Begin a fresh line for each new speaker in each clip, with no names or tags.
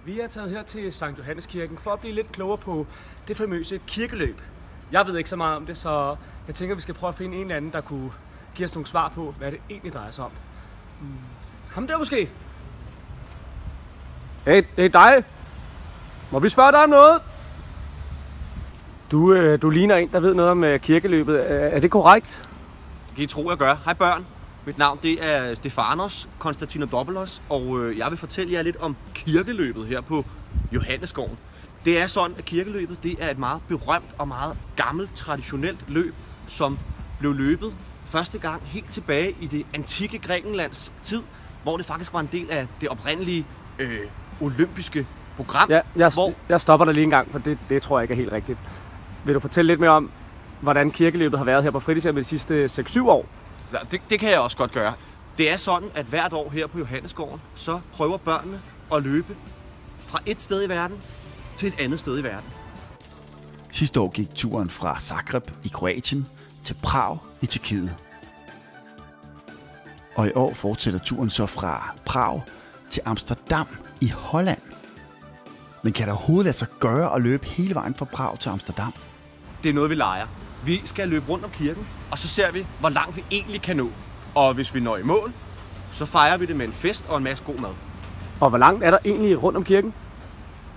Vi er taget her til Sankt Johanneskirken for at blive lidt klogere på det famøse kirkeløb. Jeg ved ikke så meget om det, så jeg tænker, vi skal prøve at finde en eller anden, der kunne give os nogle svar på, hvad det egentlig drejer sig om. Ham der måske?
Hey, det er dig. Må vi spørge dig om noget? Du ligner en, der ved noget om kirkeløbet. Er det korrekt?
Det kan I tro, jeg gør. Hej børn. Mit navn det er Stefanos Konstantinopoulos, og jeg vil fortælle jer lidt om kirkeløbet her på Johannesgården. Det er sådan, at kirkeløbet det er et meget berømt og meget gammelt traditionelt løb, som blev løbet første gang helt tilbage i det antikke Grækenlands tid, hvor det faktisk var en del af det oprindelige olympiske program.
Ja, jeg stopper dig lige en gang, for det tror jeg ikke er helt rigtigt. Vil du fortælle lidt mere om, hvordan kirkeløbet har været her på fritidshjemmet de sidste 6-7 år?
Ja, det kan jeg også godt gøre. Det er sådan, at hvert år her på Johannesgården, så prøver børnene at løbe fra et sted i verden til et andet sted i verden.
Sidste år gik turen fra Zagreb i Kroatien til Prag i Tjekkiet. Og i år fortsætter turen så fra Prag til Amsterdam i Holland. Men kan der overhovedet lade sig gøre at løbe hele vejen fra Prag til Amsterdam?
Det er noget, vi leger. Vi skal løbe rundt om kirken, og så ser vi, hvor langt vi egentlig kan nå. Og hvis vi når i mål, så fejrer vi det med en fest og en masse god mad.
Og hvor langt er der egentlig rundt om kirken?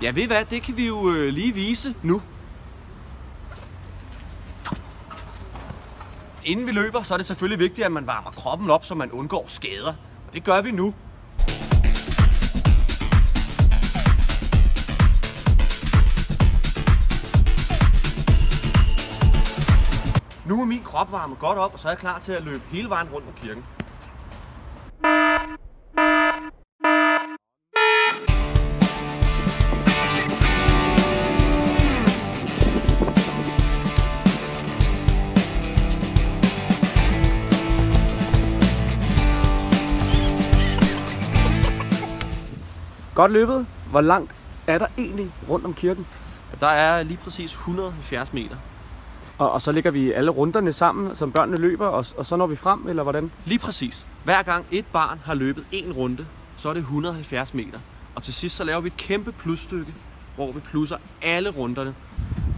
Ja, ved I hvad? Det kan vi jo lige vise nu. Inden vi løber, så er det selvfølgelig vigtigt, at man varmer kroppen op, så man undgår skader. Og det gør vi nu. Nu er min krop varmet godt op, og så er jeg klar til at løbe hele vejen rundt om kirken.
Godt løbet. Hvor langt er der egentlig rundt om kirken?
Der er lige præcis 170 meter.
Og så lægger vi alle runderne sammen, som børnene løber, og så når vi frem, eller hvordan?
Lige præcis. Hver gang et barn har løbet en runde, så er det 170 meter. Og til sidst så laver vi et kæmpe plusstykke, hvor vi plusser alle runderne.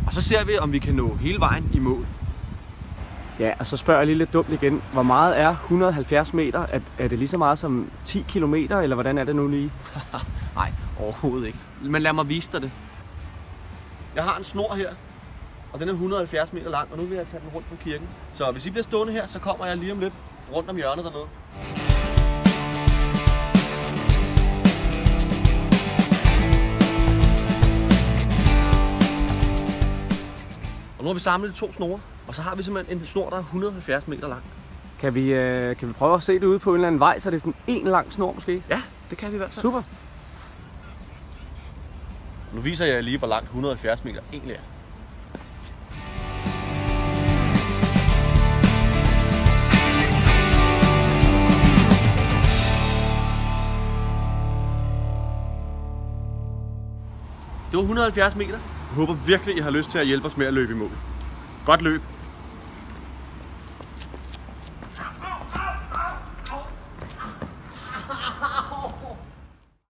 Og så ser vi, om vi kan nå hele vejen i mål.
Ja, og så spørger jeg lige lidt dumt igen. Hvor meget er 170 meter? Er det lige så meget som 10 kilometer, eller hvordan er det nu lige?
Nej, overhovedet ikke. Men lad mig vise dig det. Jeg har en snor her, og den er 170 meter lang, og nu vil jeg tage den rundt om kirken. Så hvis I bliver stående her, så kommer jeg lige om lidt rundt om hjørnet dernede. Og nu har vi samlet de to snore, og så har vi simpelthen en snor, der er 170 meter lang.
Kan vi prøve at se det ude på en eller anden vej, så det er sådan en lang snor måske?
Ja, det kan vi i hvert fald.
Super.
Nu viser jeg lige, hvor langt 170 meter egentlig er. Det var 170 meter. Jeg håber virkelig, I har lyst til at hjælpe os med at løbe i mål. Godt løb!